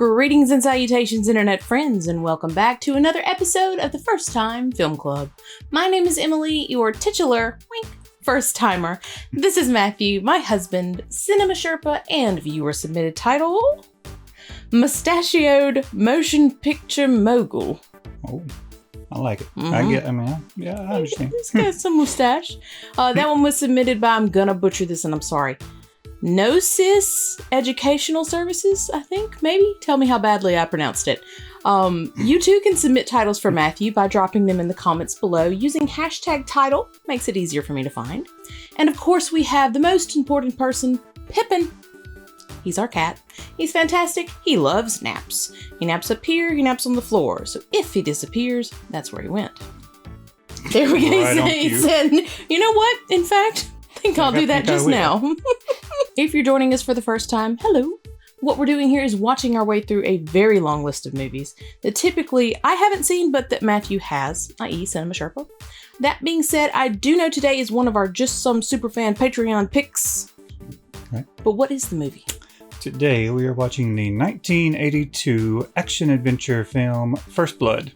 Greetings and salutations, internet friends, and welcome back to another episode of the First Time Film Club. My name is Emily, your titular, first timer. This is Matthew, my husband, cinema Sherpa, and viewer submitted title, Mustachioed Motion Picture Mogul. Oh, I like it. Mm-hmm. I understand. He's got some mustache. That one was submitted by, I'm gonna butcher this and I'm sorry, Gnosis Educational Services, I think, maybe? Tell me how badly I pronounced it. You too can submit titles for Matthew by dropping them in the comments below using hashtag title. Makes it easier for me to find. And of course we have the most important person, Pippin. He's our cat. He's fantastic. He loves naps. He naps up here, he naps on the floor. So if he disappears, that's where he went. There we go. Right he said, you know what? In fact, I think I'll do that just now. If you're joining us for the first time, hello. What we're doing here is watching our way through a very long list of movies that typically I haven't seen, but that Matthew has, i.e. Cinema Sherpa. That being said, I do know today is one of our Just Some Superfan Patreon picks. Right. But what is the movie? Today we are watching the 1982 action-adventure film First Blood.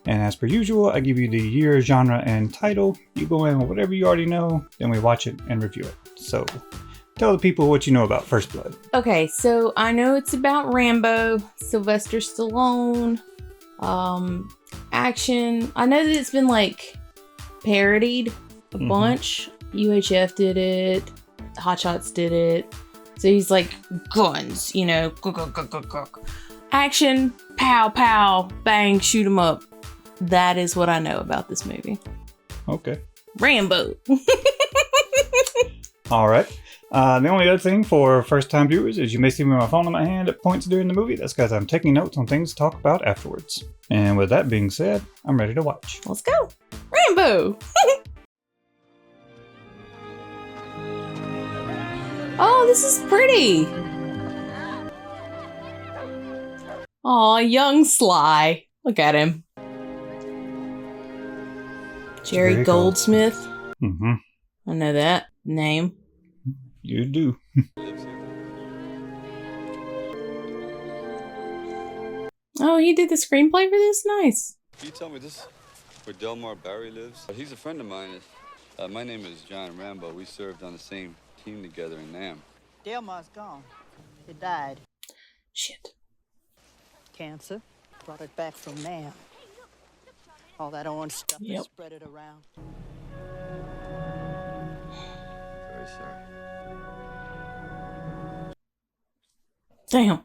And as per usual, I give you the year, genre, and title. You go in with whatever you already know, then we watch it and review it. So, tell the people what you know about First Blood. Okay, so I know it's about Rambo, Sylvester Stallone, action. I know that it's been parodied a bunch. UHF did it, Hot Shots did it. So he's guns, action, pow, pow, bang, shoot 'em up. That is what I know about this movie. Okay. Rambo. All right. The only other thing for first-time viewers is you may see me with my phone in my hand at points during the movie. That's because I'm taking notes on things to talk about afterwards. And with that being said, I'm ready to watch. Let's go. Rambo. Oh, this is pretty. Aw, young Sly. Look at him. Jerry Goldsmith. Mm-hmm. I know that name. You do. Oh, he did the screenplay for this? Nice. Can you tell me this where Delmar Barry lives? He's a friend of mine. My name is John Rambo. We served on the same team together in Nam. Delmar's gone. He died. Shit. Cancer. Brought it back from Nam. All that orange stuff, Yep. Spread it around. Very sorry. Damn.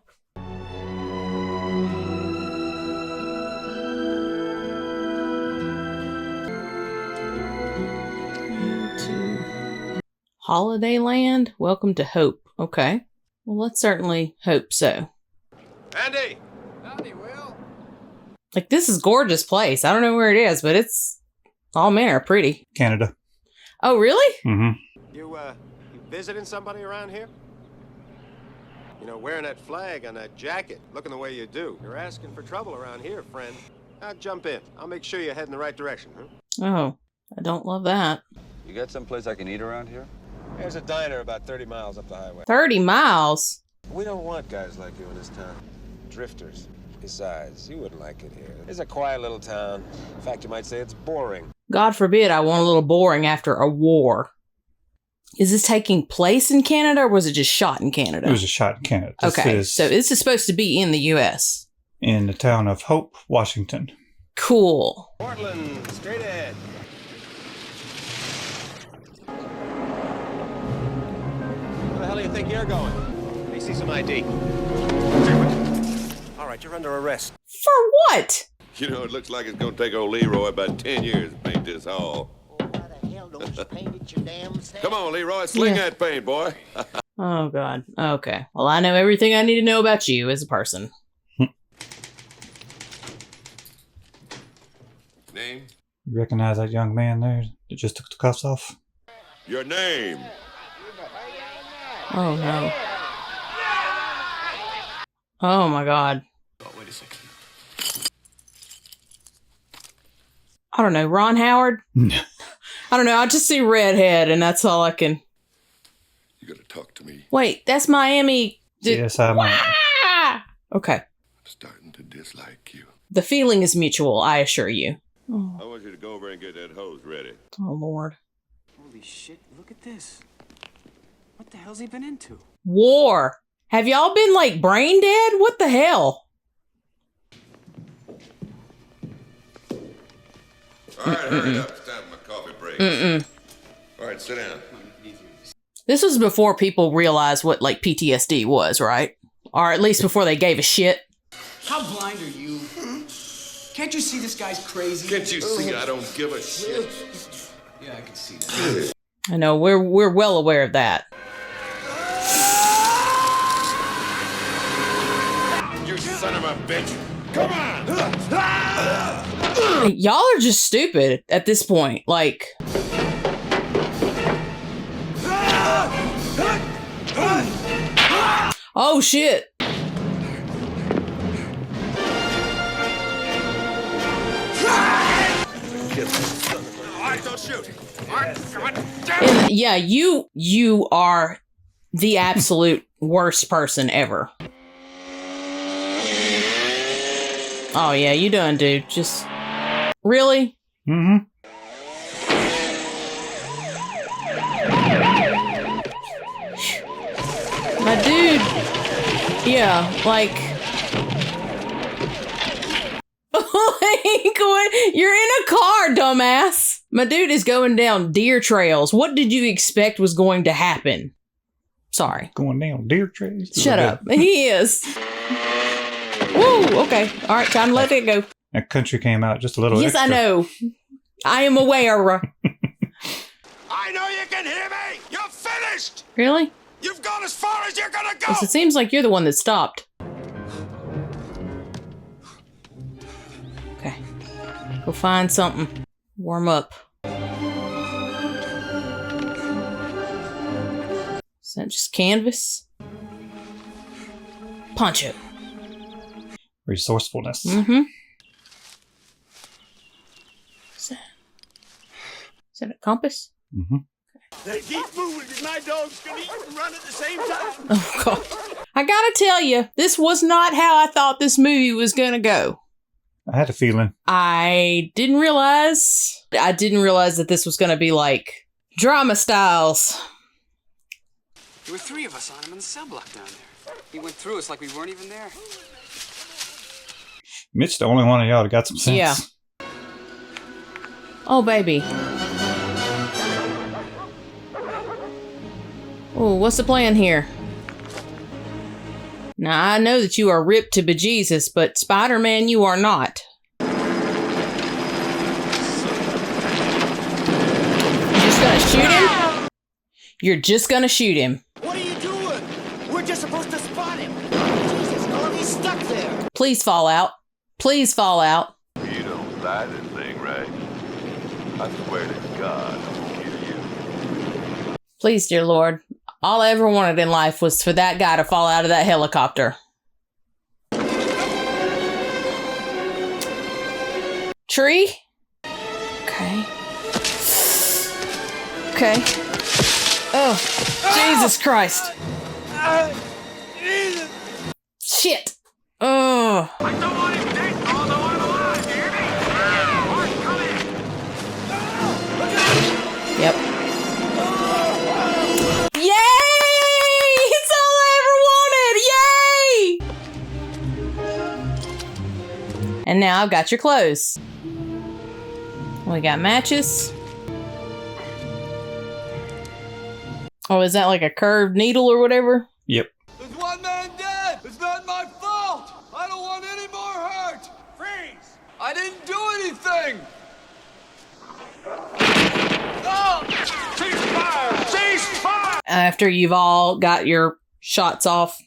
Holiday Land? Welcome to Hope. Okay. Well, let's certainly hope so. Andy! Howdy, Will. This is a gorgeous place. I don't know where it is, but it's all manner of pretty. Canada. Oh, really? Mm-hmm. You visiting somebody around here? Wearing that flag on that jacket, looking the way you do. You're asking for trouble around here, friend. Now jump in. I'll make sure you head in the right direction, huh? Oh, I don't love that. You got someplace I can eat around here? There's a diner about 30 miles up the highway. 30 miles? We don't want guys like you in this town. Drifters. Besides, you wouldn't like it here. It's a quiet little town. In fact, you might say it's boring. God forbid I want a little boring after a war. Is this taking place in Canada or was it just shot in Canada? It was a shot in Canada. So this is supposed to be in the U.S. In the town of Hope, Washington. Cool. Portland, straight ahead. Where the hell do you think you're going? Let me see some ID. All right, you're under arrest. For what? It looks like it's gonna take old Leroy about 10 years to paint this hall. Oh, why the hell don't you paint it your damn self? Come on, Leroy, sling that paint, boy. Oh, God. Okay. Well, I know everything I need to know about you as a person. Name? You recognize that young man there that just took the cuffs off? Your name? Oh, no. Oh, my God. Oh, wait a second. I don't know. Ron Howard? I don't know. I just see redhead, and that's all I can... You gotta talk to me. Wait, that's Miami. Yes, I might. Okay. starting to dislike you. The feeling is mutual, I assure you. I want you to go over and get that hose ready. Oh, Lord. Holy shit, look at this. What the hell's he been into? War. Have y'all been, like, brain dead? What the hell? All right, hurry up. It's time for my coffee break. All right, sit down. This was before people realized what, like, PTSD was, right? Or at least before they gave a shit. How blind are you? Can't you see this guy's crazy? Can't you see I don't give a shit? Yeah, I can see that. I know, we're well aware of that. You son of a bitch. Come on. Y'all are just stupid at this point. Like... Oh, shit. All right, don't shoot. All right, come on. And yeah, you are the absolute worst person ever. Oh yeah, you done, dude. Just really? Mm-hmm. My dude. Yeah, like you're in a car, dumbass. My dude is going down deer trails. What did you expect was going to happen? Sorry. Going down deer trails. Shut up. He is. Woo, okay. All right, time to let it go. That country came out just a little Yes, extra. I know. I am aware. I know you can hear me. You're finished. Really? You've gone as far as you're gonna go. Yes, it seems like you're the one that stopped. Okay. Go find something. Warm up. Is that just canvas? Punch it. Resourcefulness. Mm-hmm. Is that a compass? Mm-hmm. They keep moving because my dog's gonna eat and run at the same time. Oh, God. I gotta tell you, this was not how I thought this movie was gonna go. I had a feeling. I didn't realize that this was gonna be like drama styles. There were 3 of us on him in the cell block down there. He went through us like we weren't even there. Mitch, the only one of y'all that got some sense. Yeah. Oh, baby. Oh, what's the plan here? Now, I know that you are ripped to bejesus, but Spider-Man, you are not. You just gonna shoot him? You're just gonna shoot him. What are you doing? We're just supposed to spot him. Jesus, how are we stuck there? Please fall out. Please fall out. You don't fly this thing, right? I swear to God, I won't kill you. Please, dear Lord. All I ever wanted in life was for that guy to fall out of that helicopter. Tree? Okay. Okay. Oh, Jesus Christ. Shit. Oh. I don't want him dead, although I'm alive, you hear me? Mark, come in. Yep. Yay! It's all I ever wanted! Yay! And now I've got your clothes. We got matches. Oh, is that like a curved needle or whatever? Yep. There's one man dead. It's not my fault. I don't want any more hurt. Freeze! I didn't do anything. Oh! Cease fire! Cease fire! After you've all got your shots off.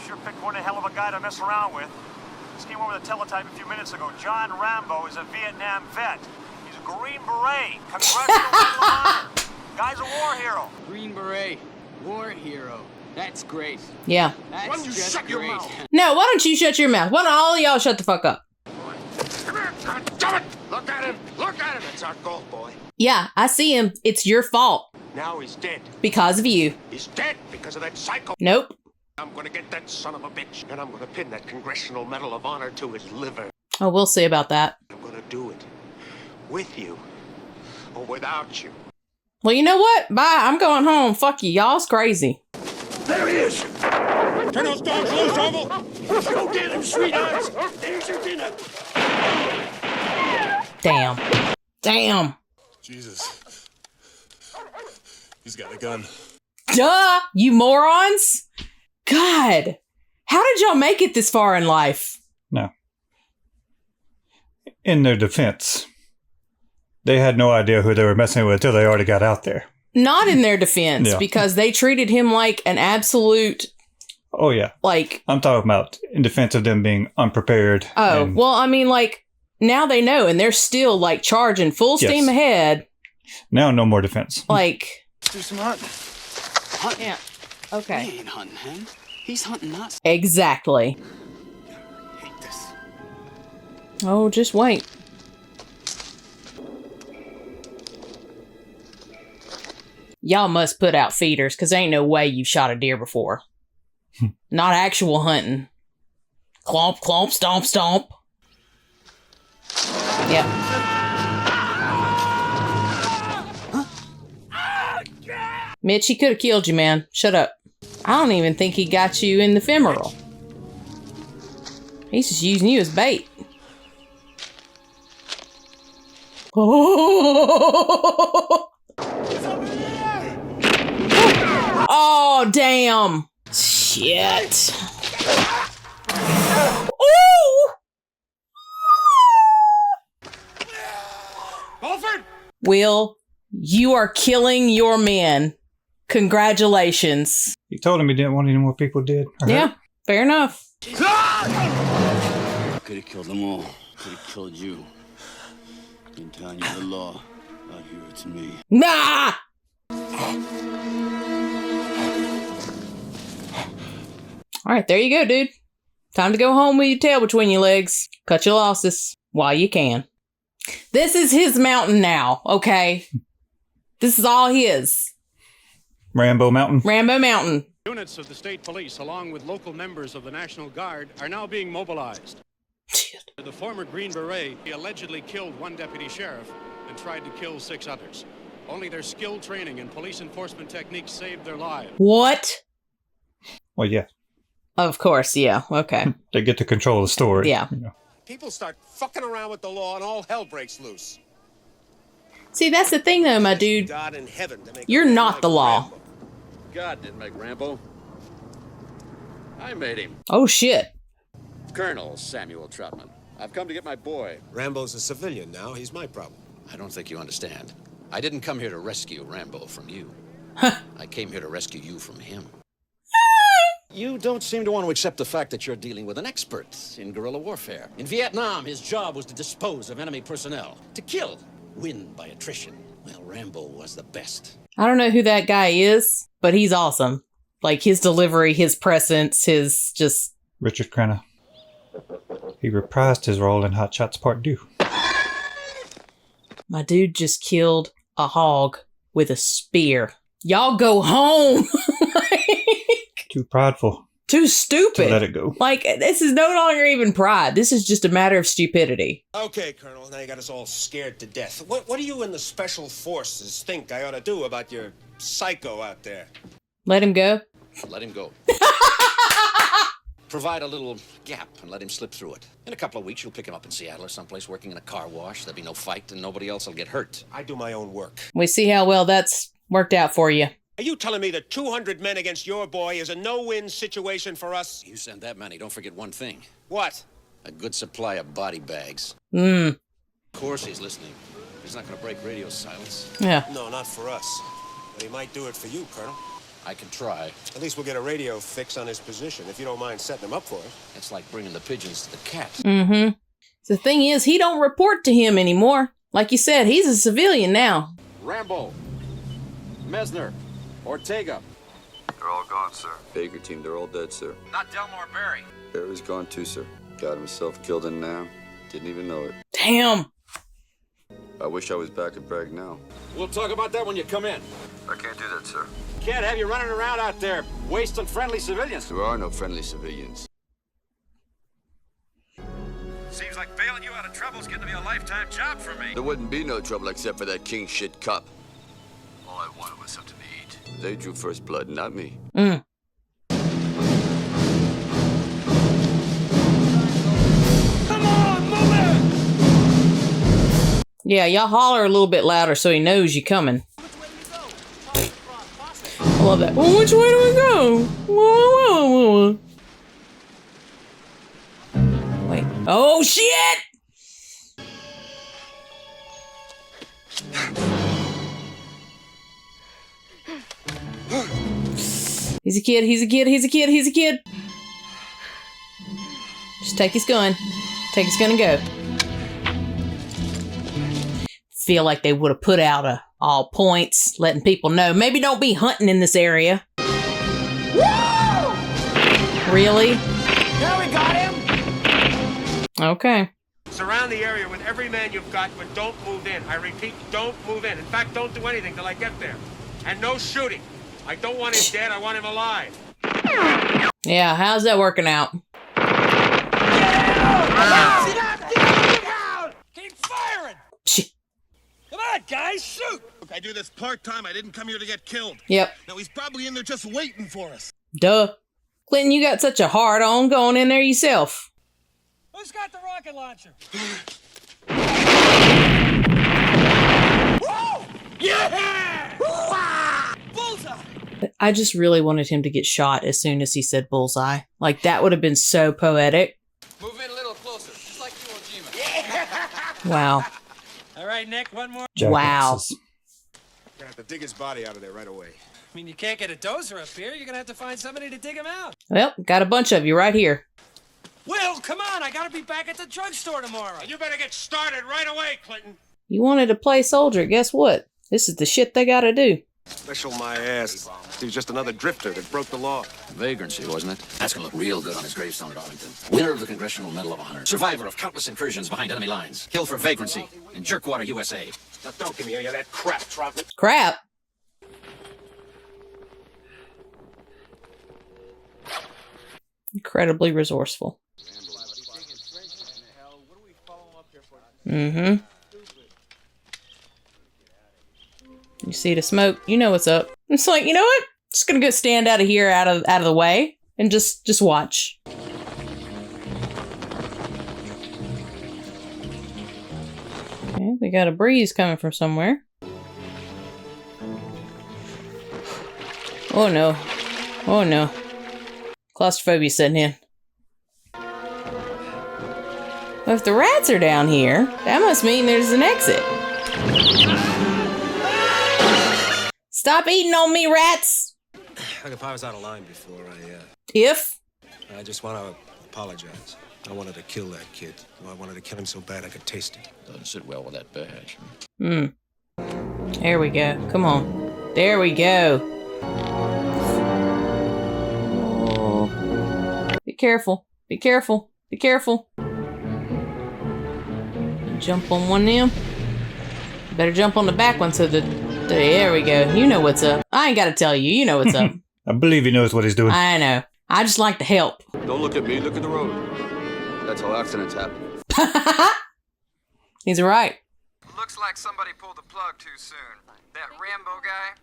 Sure picked one hell of a guy to mess around with. This came over the teletype a few minutes ago. John Rambo is a Vietnam vet. He's a Green Beret. Congressional Medal of Honor. Guy's a war hero. Green Beret, war hero. That's great. Yeah. That's Why don't you just shut your great. mouth? No, why don't you shut your mouth? Why don't all of y'all shut the fuck up? Come here, God damn it! Look at him! Look at him! It's our gold boy. Yeah, I see him. It's your fault. Now he's dead. Because of you. He's dead because of that psycho. Nope. I'm gonna get that son of a bitch, and I'm gonna pin that Congressional Medal of Honor to his liver. Oh, we'll see about that. I'm gonna do it. With you. Or without you. Well, you know what? Bye. I'm going home. Fuck you. Y'all's crazy. There he is! Turn those dogs loose, Orville! Go get him, sweethearts! There's your dinner! Damn. Damn. Jesus. He's got a gun. Duh, you morons. God. How did y'all make it this far in life? No. In their defense, they had no idea who they were messing with until they already got out there. Not in their defense, because they treated him like an absolute... Oh, yeah. Like... I'm talking about in defense of them being unprepared. Oh, well, I mean, like, now they know, and they're still, like, charging full steam ahead. Now, no more defense. Like... Let's do some hunting. Hunting? Yeah. Okay. He ain't hunting him. He's hunting us. Exactly. I hate this. Oh, just wait. Y'all must put out feeders, because ain't no way you've shot a deer before. Not actual hunting. Clomp, clomp, stomp, stomp. Yep. Mitch, he could have killed you, man. Shut up. I don't even think he got you in the femoral. He's just using you as bait. Oh, damn. Shit. Ooh! Alfred! Will, you are killing your men. Congratulations. He told him he didn't want any more people dead. Yeah, fair enough. Could have killed them all. Could have killed you. Been telling you the law. Out here, it's me. Nah! All right, there you go, dude. Time to go home with your tail between your legs. Cut your losses while you can. This is his mountain now, okay? This is all his. Rambo Mountain. Rambo Mountain. Units of the state police, along with local members of the National Guard, are now being mobilized. Shit. The former Green Beret allegedly killed one deputy sheriff and tried to kill 6 others. Only their skilled training and police enforcement techniques saved their lives. What? Well, yeah. Of course, yeah. Okay. They get to control the story. Yeah. You know. People start fucking around with the law and all hell breaks loose. See, that's the thing, though, my dude. God in heaven to make You're not the law. God didn't make Rambo. I made him. Oh, shit. Colonel Samuel Troutman. I've come to get my boy. Rambo's a civilian now. He's my problem. I don't think you understand. I didn't come here to rescue Rambo from you. I came here to rescue you from him. You don't seem to want to accept the fact that you're dealing with an expert in guerrilla warfare. In Vietnam, his job was to dispose of enemy personnel. To kill. Win by attrition. Well, Rambo was the best. I don't know who that guy is, but he's awesome. Like, his delivery, his presence, his just... Richard Crenna. He reprised his role in Hot Shots Part 2. My dude just killed a hog with a spear. Y'all go home! Too prideful. Too stupid. To let it go. Like, this is no longer even pride. This is just a matter of stupidity. Okay, Colonel, now you got us all scared to death. What do you in the Special Forces think I ought to do about your psycho out there? Let him go? Let him go. Provide a little gap and let him slip through it. In a couple of weeks, you'll pick him up in Seattle or someplace working in a car wash. There'll be no fight and nobody else will get hurt. I do my own work. We see how well that's worked out for you. Are you telling me that 200 men against your boy is a no-win situation for us? You send that many, don't forget one thing. What? A good supply of body bags. Mm. Of course he's listening. He's not going to break radio silence. Yeah. No, not for us. But he might do it for you, Colonel. I can try. At least we'll get a radio fix on his position, if you don't mind setting him up for it. It's like bringing the pigeons to the cat. Mm-hmm. The thing is, he don't report to him anymore. Like you said, he's a civilian now. Rambo. Mesner. Ortega. They're all gone, sir. Baker team, they're all dead, sir. Not Delmore Berry. Aries gone too, sir. Got himself killed in now. Didn't even know it. Damn. I wish I was back at Bragg now. We'll talk about that when you come in. I can't do that, sir. can't have you running around out there wasting friendly civilians. There are no friendly civilians. Seems like bailing you out of trouble is getting to be a lifetime job for me. There wouldn't be no trouble except for that king shit cop. All I wanted was something to eat. They drew first blood, not me. Mm. Come on, move it! Yeah, y'all holler a little bit louder so he knows you coming. I love that. Well, which way do we go? Whoa. Wait. Oh, shit! He's a kid, he's a kid, he's a kid, he's a kid. Just take his gun. Take his gun and go. Feel like they would have put out all points, letting people know. Maybe don't be hunting in this area. Woo! Really? Now we got him! Okay. Surround the area with every man you've got, but don't move in. I repeat, don't move in. In fact, don't do anything till I get there. And no shooting. I don't want him dead, I want him alive. Yeah, how's that working out? Keep firing! Come on, guys, shoot! Look, I do this part-time. I didn't come here to get killed. Yep. Now he's probably in there just waiting for us. Duh. Clinton, you got such a hard on going in there yourself. Who's got the rocket launcher? Whoa! Yeah! Bullseye! I just really wanted him to get shot as soon as he said bullseye. Like, that would have been so poetic. Move in a little closer, just like you, Ojima. Yeah. Wow. All right, Nick, one more. Wow. We're gonna have to dig his body out of there right away. I mean, you can't get a dozer up here. You're gonna have to find somebody to dig him out. Well, got a bunch of you right here. Will, come on. I gotta be back at the drugstore tomorrow. You better get started right away, Clinton. You wanted to play soldier. Guess what? This is the shit they gotta do. Special my ass. He was just another drifter that broke the law. Vagrancy, wasn't it? That's gonna look real good on his gravestone at Arlington. Winner of the Congressional Medal of Honor. Survivor of countless incursions behind enemy lines. Killed for vagrancy in Jerkwater, USA. Now don't give me any of that crap, Trumpet. Crap. Incredibly resourceful. Mm-hmm. You see the smoke, you know what's up. It's like, you know what? Just gonna go stand out of here, out of the way, and just watch. Okay, we got a breeze coming from somewhere. Oh no. Oh no. Claustrophobia setting in. Well, if the rats are down here, that must mean there's an exit. Stop eating on me, rats! Look, if I was out of line before, I just want to apologize. I wanted to kill that kid. I wanted to kill him so bad I could taste it. Doesn't sit well with that badge. There we go. Come on. There we go. Oh. Be careful. Be careful. Be careful. Jump on one of them. Better jump on the back one so that... There we go. You know what's up. I ain't gotta tell you. You know what's up. I believe he knows what he's doing. I know. I just like to help. Don't look at me, look at the road. That's how accidents happen. He's right. Looks like somebody pulled the plug too soon. That Rambo guy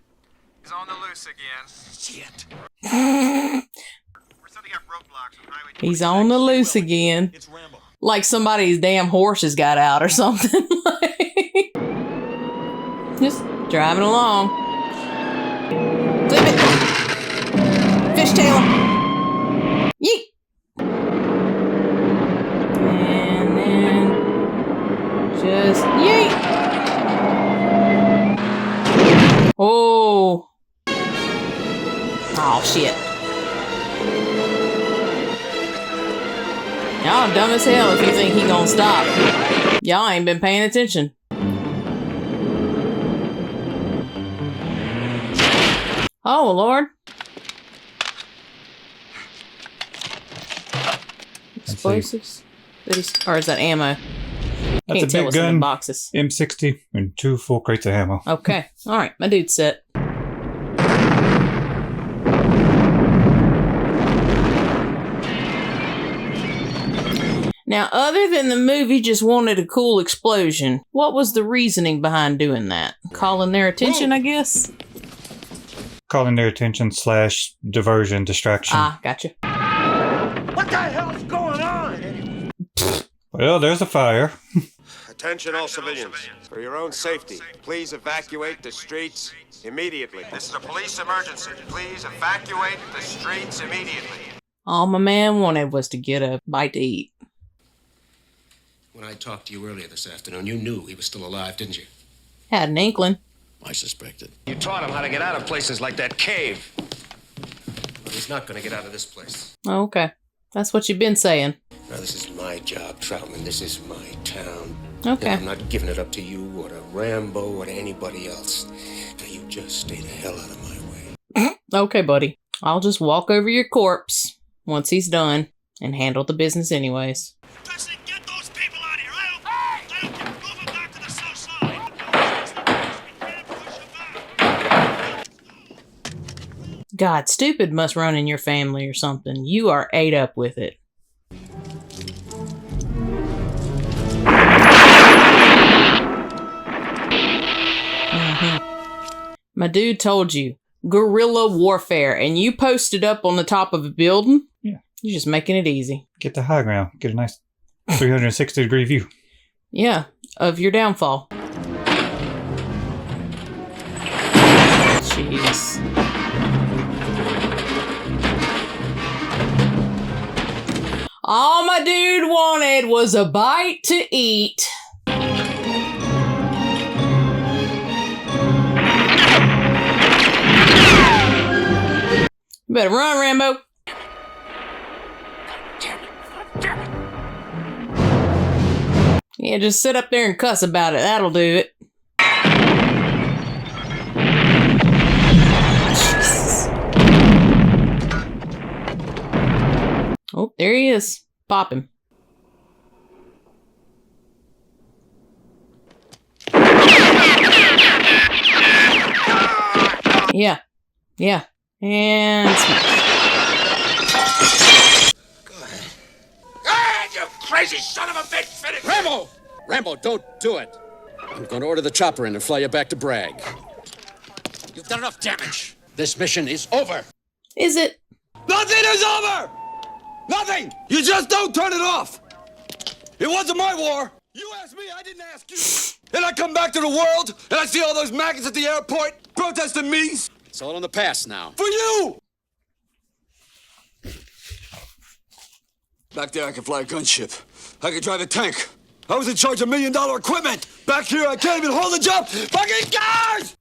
is on the loose again. Shit. We're setting up roadblocks on Highway 20. He's on the loose again. It's Rambo. Like somebody's damn horse has got out or something. Just driving along. Flip it. Fishtail. Yeet. And then just yeet. Oh. Oh, shit. Y'all dumb as hell if you think he gonna stop. Y'all ain't been paying attention. Oh, Lord. Explosives? Or is that ammo? That's Can't a tell big what's in gun. the boxes. M60 and 2 full crates of ammo. Okay. Alright, my dude's set. Now, other than the movie just wanted a cool explosion, what was the reasoning behind doing that? Calling their attention, I guess? Calling their attention / diversion, distraction. Ah, gotcha. What the hell's going on? Well, there's a fire. Attention all civilians. For your own safety, please evacuate the streets immediately. This is a police emergency. Please evacuate the streets immediately. All my man wanted was to get a bite to eat. When I talked to you earlier this afternoon, you knew he was still alive, didn't you? Had an inkling. I suspected. You taught him how to get out of places like that cave. But he's not going to get out of this place. Oh, okay. That's what you've been saying. Now, this is my job, Troutman. This is my town. Okay. And I'm not giving it up to you or to Rambo or to anybody else. Now, you just stay the hell out of my way. Okay, buddy. I'll just walk over your corpse once he's done and handle the business anyways. God, stupid must run in your family or something. You are ate up with it. My dude told you, guerrilla warfare, and you posted up on the top of a building? Yeah. You're just making it easy. Get the high ground. Get a nice 360-degree view. Yeah, of your downfall. Jeez. All my dude wanted was a bite to eat. You better run, Rambo. Yeah, just sit up there and cuss about it. That'll do it. Jesus. Oh, there he is. Pop him. Yeah. Yeah. And smash. Ah, you crazy son of a bitch! Finish! Rambo! Rambo, don't do it. I'm going to order the chopper in and fly you back to Bragg. You've done enough damage. This mission is over. Is it? Nothing is over! Nothing! You just don't turn it off! It wasn't my war! You asked me, I didn't ask you! And I come back to the world, and I see all those maggots at the airport protesting me! It's all in the past now. For you! Back there, I could fly a gunship. I could drive a tank. I was in charge of $1 million equipment. Back here, I can't even hold a job. Fucking cars!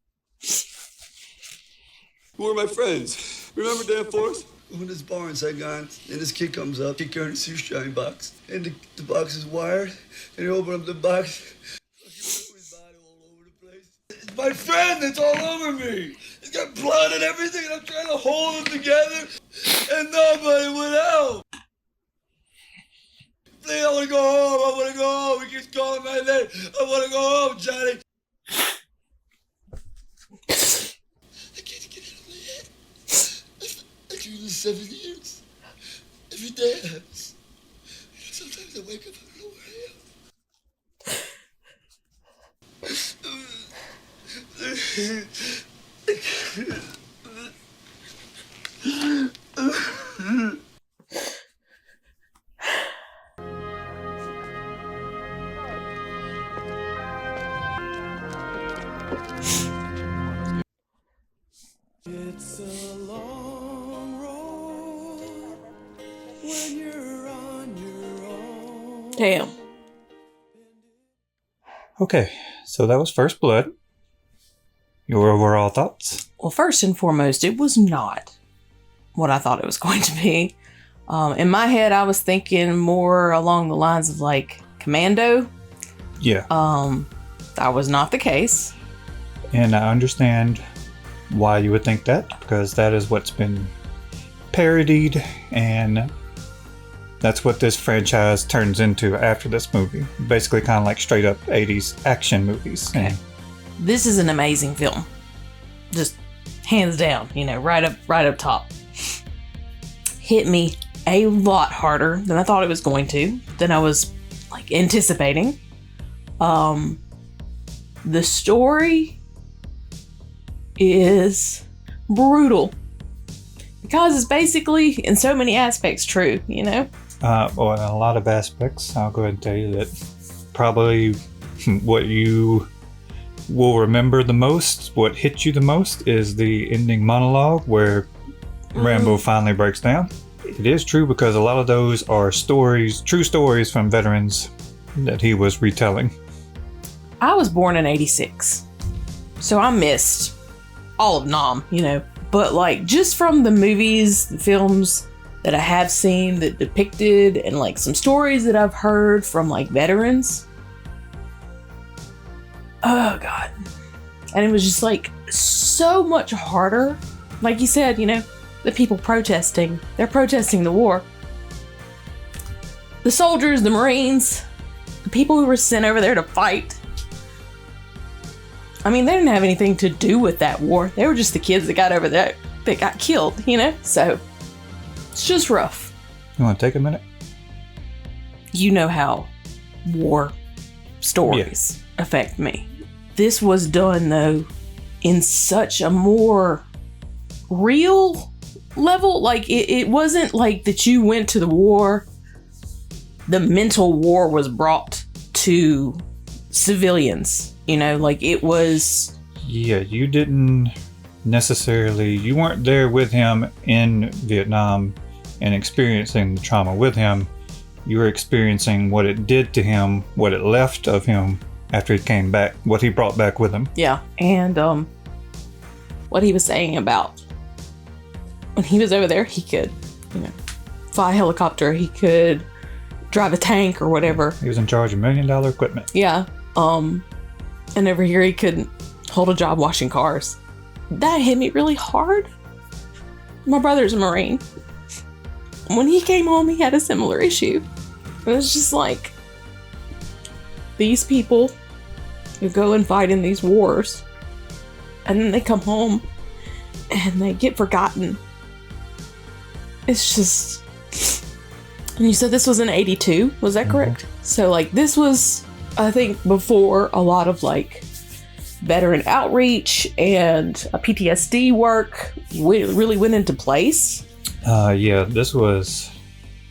Who are my friends? Remember Dan Forrest? When this bar in Saigon, and this kid comes up, he carrying a shoeshine box. And the box is wired, and he opened up the box. His body all over the place. It's my friend that's all over me. He's got blood and everything, and I'm trying to hold him together, and nobody would help. Please, I want to go home. I want to go home. He keeps calling my name. I want to go home, Johnny. I can't get it out of my head. I do this 7 years. Every day it happens. Sometimes I wake up, I don't know where I am. It's a long road when you're on your own. Damn. Okay, so that was First Blood. Your overall thoughts? Well, first and foremost, it was not what I thought it was going to be. In my head, I was thinking more along the lines of like Commando. Yeah. That was not the case. And I understand why you would think that, because that is what's been parodied, and that's what this franchise turns into after this movie. Basically kind of like straight up 80s action movies. Okay. And this is an amazing film. Just hands down, right up top. Hit me a lot harder than I thought it was going to, than I was like anticipating. The story is brutal because it's basically in so many aspects true, you know? Well, in a lot of aspects, I'll go ahead and tell you that probably what you will remember the most, what hit you the most, is the ending monologue where Rambo finally breaks down. It is true because a lot of those are stories, true stories from veterans that he was retelling. I was born in 86, so I missed all of Nam, you know, but like just from the movies, the films that I have seen that depicted, and like some stories that I've heard from like veterans. Oh God. And it was just like so much harder. Like you said, you know, the people protesting, they're protesting the war. The soldiers, the Marines, the people who were sent over there to fight. I mean, they didn't have anything to do with that war. They were just the kids that got over there that got killed, you know? So it's just rough. You want to take a minute? You know how war stories affect me. This was done, though, in such a more real level. Like, it wasn't like that you went to the war. The mental war was brought to civilians. You know, like it was... Yeah, you didn't necessarily... You weren't there with him in Vietnam and experiencing the trauma with him. You were experiencing what it did to him, what it left of him after he came back, what he brought back with him. Yeah, and what he was saying about when he was over there, he could, you know, fly a helicopter, he could drive a tank or whatever. He was in charge of $1 million equipment. Yeah, and over here he couldn't hold a job washing cars. That hit me really hard. My brother's a Marine. When he came home, he had a similar issue. It was just like, these people who go and fight in these wars, and then they come home and they get forgotten. It's just... And you said this was in 82, was that correct? So like this was, I think, before a lot of like veteran outreach and PTSD work really went into place. Yeah, this was...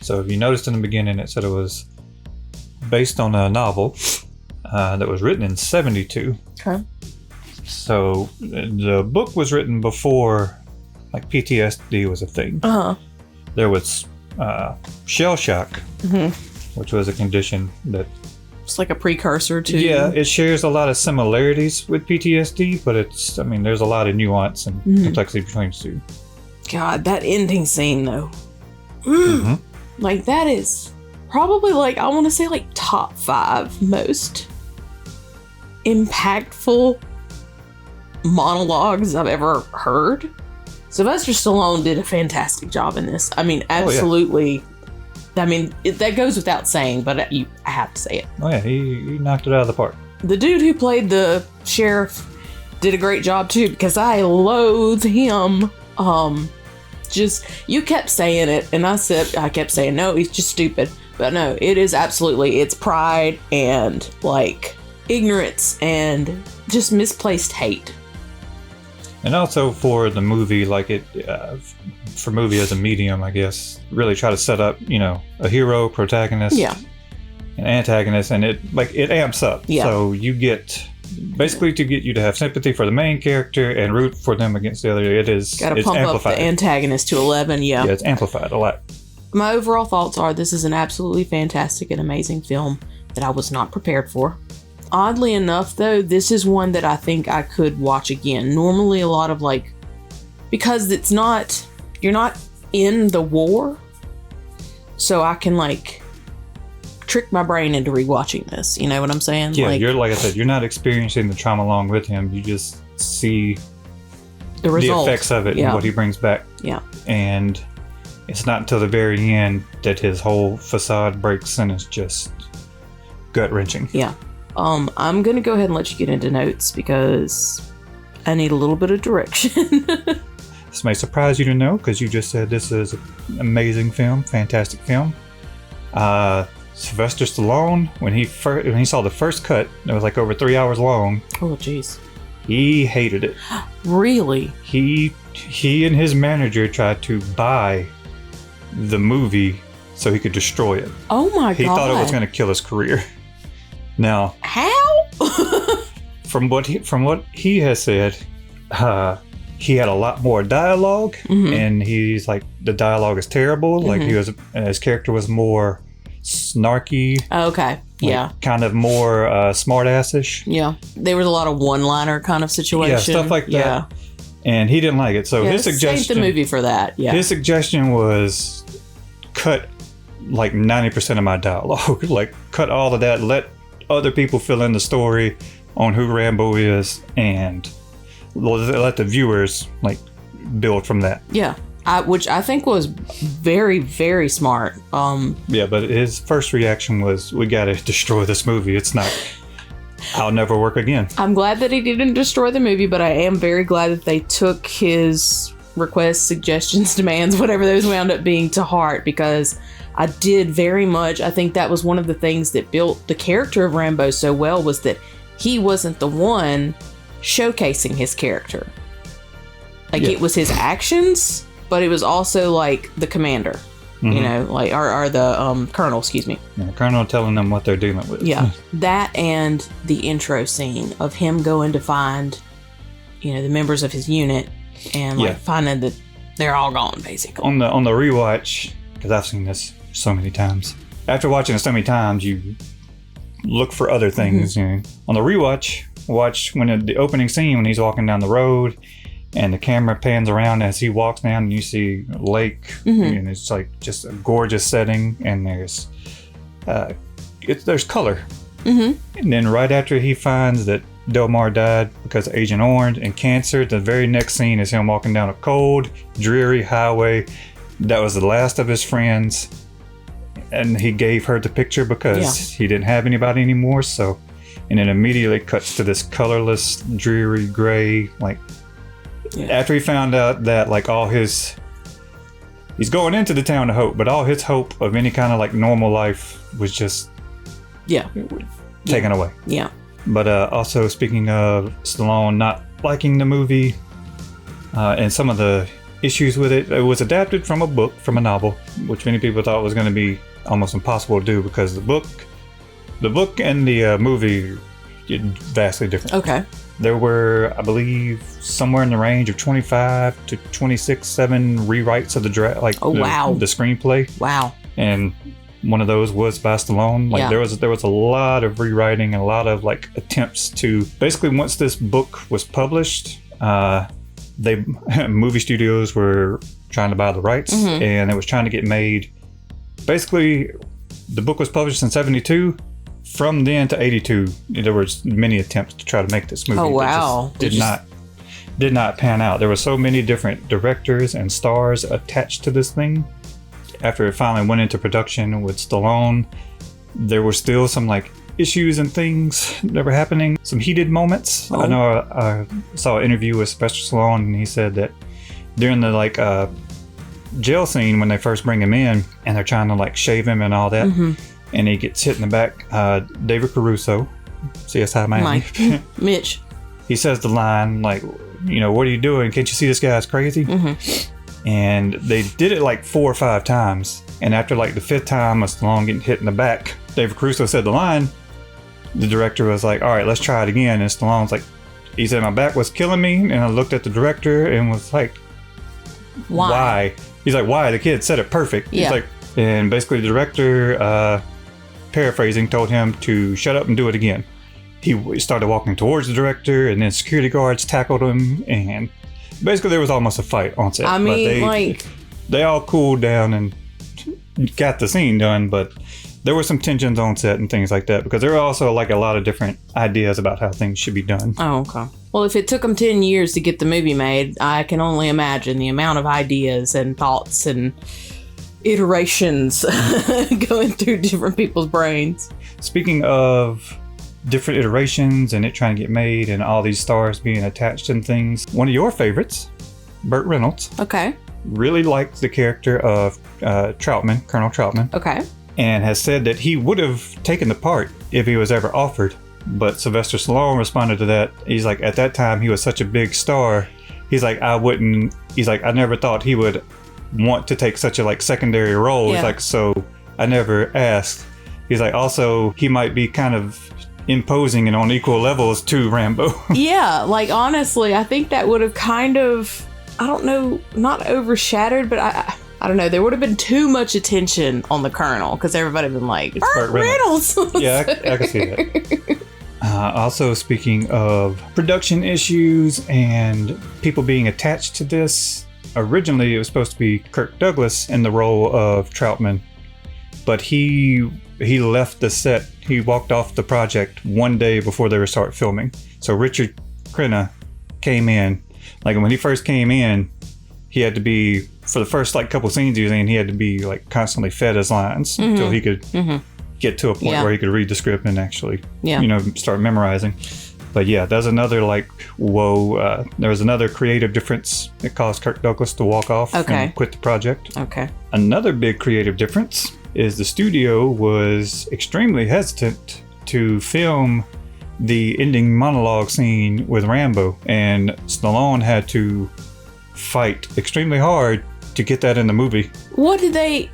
So if you noticed in the beginning, it said it was based on a novel that was written in 72. Okay. So the book was written before like PTSD was a thing. Uh-huh. There was shell shock, which was a condition that... It's like a precursor to... Yeah, it shares a lot of similarities with PTSD, but it's... I mean, there's a lot of nuance and complexity between the two. God, that ending scene, though. Like, that is probably, like, I want to say, like, top 5 most impactful monologues I've ever heard. Sylvester Stallone did a fantastic job in this. I mean, absolutely. I mean, that goes without saying, but I have to say it. Oh, yeah, he knocked it out of the park. The dude who played the sheriff did a great job, too, because I loathe him. Just, you kept saying it, and I kept saying, no, he's just stupid. But no, it is absolutely, it's pride and, like, ignorance and just misplaced hate. And also for the movie, like it, for movie as a medium, I guess, really try to set up, you know, a hero, protagonist, an antagonist, and it amps up. Yeah. So you get, basically to get you to have sympathy for the main character and root for them against the other, it's pump amplified. Up the antagonist to 11, Yeah, it's amplified a lot. My overall thoughts are this is an absolutely fantastic and amazing film that I was not prepared for. Oddly enough, though, this is one that I think I could watch again. Normally, a lot of like, because it's not, you're not in the war, so I can like trick my brain into rewatching this. You know what I'm saying? Yeah, you're like I said, you're not experiencing the trauma along with him. You just see the result, the effects of it and what he brings back. Yeah, and it's not until the very end that his whole facade breaks and it's just gut wrenching. Yeah. I'm gonna go ahead and let you get into notes because I need a little bit of direction. this may surprise you to know because you just said this is an amazing film, fantastic film. Sylvester Stallone, when he saw the first cut, it was like over 3 hours long. Oh, jeez. He hated it. Really? He and his manager tried to buy the movie so he could destroy it. Oh my God. He thought it was going to kill his career. Now, how? from what he has said, he had a lot more dialogue, and he's like, the dialogue is terrible. Like his character was more snarky. Okay. Yeah. Kind of more smartassish. Yeah. There was a lot of one-liner kind of situation. Yeah, stuff like that. Yeah. And he didn't like it. So his suggestion, the movie for that. Yeah. His suggestion was cut like 90% of my dialogue. Like cut all of that. Let other people fill in the story on who Rambo is, and let the viewers like build from that. Yeah. Which I think was very, very smart. Yeah, but his first reaction was, we gotta destroy this movie. It's not, I'll never work again. I'm glad that he didn't destroy the movie, but I am very glad that they took his requests, suggestions, demands, whatever those wound up being, to heart, because I did very much. I think that was one of the things that built the character of Rambo so well, was that he wasn't the one showcasing his character. Like it was his actions, but it was also like the commander, you know, like or the colonel, excuse me. Yeah, colonel telling them what they're dealing with. Yeah, that and the intro scene of him going to find, you know, the members of his unit and like finding that they're all gone, basically. On the rewatch, because I've seen this so many times. After watching it so many times, you look for other things. You know. On the rewatch, watch when the opening scene when he's walking down the road. And the camera pans around as he walks down, and you see a lake, and it's like just a gorgeous setting. And there's color. And then right after he finds that Delmar died because of Agent Orange and cancer, the very next scene is him walking down a cold, dreary highway. That was the last of his friends, and he gave her the picture because he didn't have anybody anymore. So, and it immediately cuts to this colorless, dreary gray, like. Yeah. After he found out that like he's going into the town of hope, but all his hope of any kind of like normal life was just taken away. Yeah. But also speaking of Stallone not liking the movie and some of the issues with it, it was adapted from a novel, which many people thought was going to be almost impossible to do because the book and the movie are vastly different. Okay. There were, I believe, somewhere in the range of 25 to 26/7 rewrites of the the screenplay. Wow. And one of those was by Stallone. Like there was a lot of rewriting and a lot of like attempts to basically, once this book was published, movie studios were trying to buy the rights and it was trying to get made. Basically, the book was published in 1972. From then to 1982, there were many attempts to try to make this movie. Oh wow! Did not pan out. There were so many different directors and stars attached to this thing. After it finally went into production with Stallone, there were still some like issues and things that were happening. Some heated moments. I know I saw an interview with Sylvester Stallone, and he said that during the jail scene when they first bring him in and they're trying to like shave him and all that. And he gets hit in the back. David Caruso, CSI Miami. Mitch. He says the line, like, you know, what are you doing? Can't you see this guy's crazy? And they did it like 4 or 5 times. And after like the 5th time of Stallone getting hit in the back, David Caruso said the line. The director was like, all right, let's try it again. And Stallone's like, he said, my back was killing me. And I looked at the director and was like, why? He's like, why? The kid said it perfect. Yeah. He's like, and basically the director, paraphrasing, told him to shut up and do it again. He started walking towards the director, and then security guards tackled him, and basically there was almost a fight on set. I mean, they all cooled down and got the scene done, but there were some tensions on set and things like that because there were also like a lot of different ideas about how things should be done. Oh, okay. Well, if it took them 10 years to get the movie made, I can only imagine the amount of ideas and thoughts and iterations going through different people's brains. Speaking of different iterations and it trying to get made and all these stars being attached and things, one of your favorites, Burt Reynolds. Okay. Really liked the character of Troutman, Colonel Troutman. Okay. And has said that he would have taken the part if he was ever offered. But Sylvester Stallone responded to that. He's like, at that time, he was such a big star. He's like, I never thought he would want to take such a like secondary role. Yeah. He's like, so I never asked. He's like, also, he might be kind of imposing and on equal levels to Rambo. Yeah, like honestly, I think that would have kind of, I don't know, not overshadowed, but I don't know, there would have been too much attention on the Colonel because everybody would have been like, Burt Reynolds. Yeah, I can see that. Also, speaking of production issues and people being attached to this, originally it was supposed to be Kirk Douglas in the role of Troutman, but he left the set. He walked off the project one day before they were start filming. So Richard Crenna came in. Like when he first came in, he had to be, for the first like couple scenes he was in, he had to be like constantly fed his lines until he could get to a point where he could read the script and actually, start memorizing. But yeah, there's another like, there was another creative difference that caused Kirk Douglas to walk off and quit the project. Okay. Another big creative difference is the studio was extremely hesitant to film the ending monologue scene with Rambo, and Stallone had to fight extremely hard to get that in the movie. What did they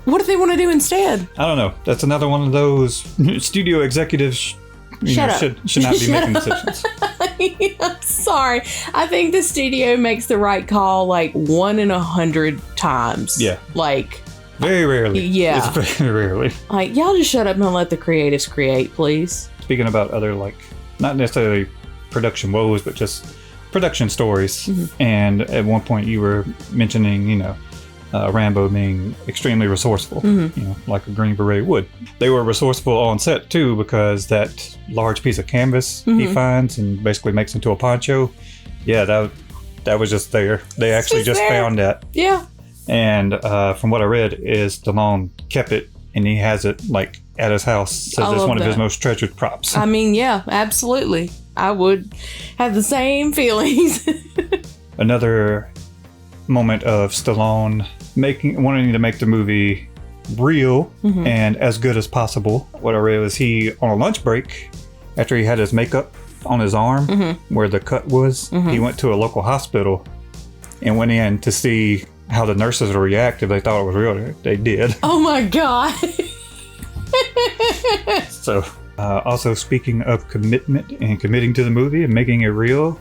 want to do instead? I don't know. That's another one of those studio executives should not be making decisions. I'm sorry. I think the studio makes the right call like 1 in 100 times. Yeah. Like very rarely. Yeah. It's very rarely. Like, y'all just shut up and let the creatives create, please. Speaking about other, like, not necessarily production woes, but just production stories. And at one point you were mentioning, Rambo being extremely resourceful, like a Green Beret would. They were resourceful on set too, because that large piece of canvas he finds and basically makes into a poncho. Yeah, that was just there. They actually just found that. Yeah. And from what I read is Stallone kept it and he has it like at his house. Says it's one of his most treasured props. I mean, yeah, absolutely. I would have the same feelings. Another moment of Stallone wanting to make the movie real and as good as possible. What I read was he, on a lunch break, after he had his makeup on his arm where the cut was, he went to a local hospital and went in to see how the nurses would react if they thought it was real. They did. Oh my God. So, also speaking of commitment and committing to the movie and making it real,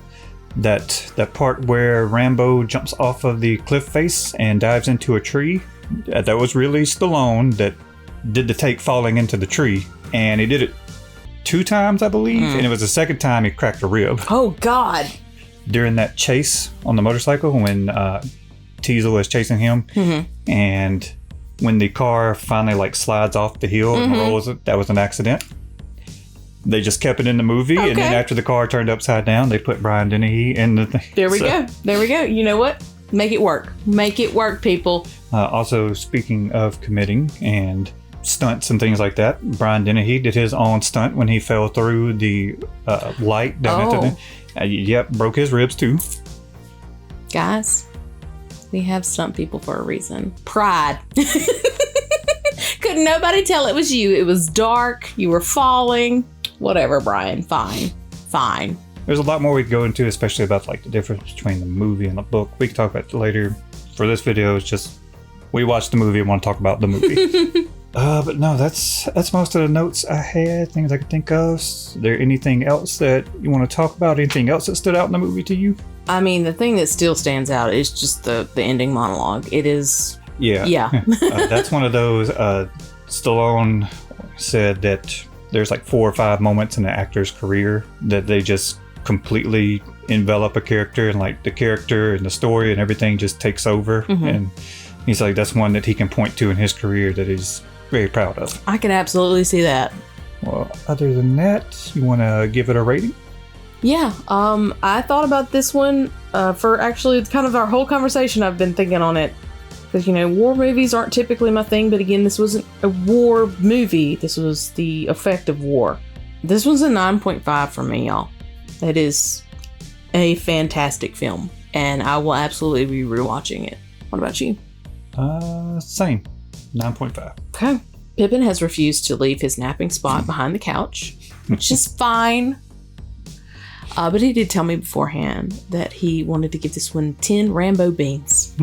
that part where Rambo jumps off of the cliff face and dives into a tree, that was really Stallone that did the take falling into the tree. And he did it 2 times, I believe. And it was the second time he cracked a rib. Oh God. During that chase on the motorcycle when Teasel was chasing him. And when the car finally like slides off the hill and rolls, that was an accident. They just kept it in the movie, and then after the car turned upside down, they put Brian Dennehy in the thing. There we go. There we go. You know what? Make it work. Make it work, people. Also, speaking of committing and stunts and things like that, Brian Dennehy did his own stunt when he fell through the light down into the... Yep, broke his ribs too. Guys, we have stunt people for a reason. Pride. Couldn't nobody tell it was you. It was dark. You were falling. Whatever, Brian. Fine. There's a lot more we could go into, especially about like the difference between the movie and the book. We can talk about it later. For this video, it's just we watched the movie and want to talk about the movie. But no, that's most of the notes I had, things I could think of. Is there anything else that you want to talk about? Anything else that stood out in the movie to you? I mean, the thing that still stands out is just the ending monologue. It is... Yeah. That's one of those, Stallone said that there's like 4 or 5 moments in an actor's career that they just completely envelop a character, and like the character and the story and everything just takes over. And he's like, that's one that he can point to in his career that he's very proud of. I can absolutely see that. Well, other than that, you want to give it a rating? Yeah, I thought about this one for actually kind of our whole conversation. I've been thinking on it. Because, war movies aren't typically my thing, but again, this wasn't a war movie. This was the effect of war. This one's a 9.5 for me, y'all. It is a fantastic film. and I will absolutely be rewatching it. What about you? Same. 9.5. Okay. Pippin has refused to leave his napping spot behind the couch, which is fine. But he did tell me beforehand that he wanted to give this one 10 Rambo beans.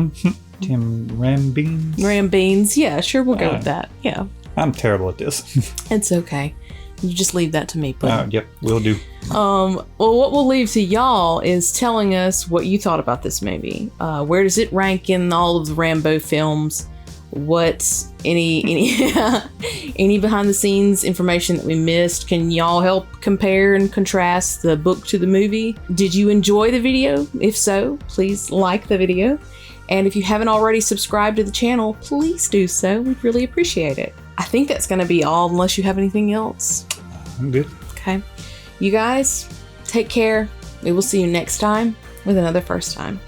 10 Ram beans? Ram beans. Yeah, sure, we'll go with that. Yeah. I'm terrible at this. It's okay. You just leave that to me, Puddin'. Yep, will do. Well, what we'll leave to y'all is telling us what you thought about this movie. Where does it rank in all of the Rambo films? What's any behind the scenes information that we missed? Can y'all help compare and contrast the book to the movie? Did you enjoy the video? If so, please like the video. And if you haven't already subscribed to the channel, please do so. We'd really appreciate it. I think that's going to be all unless you have anything else. I'm good. Okay. You guys, take care. We will see you next time with another First Time.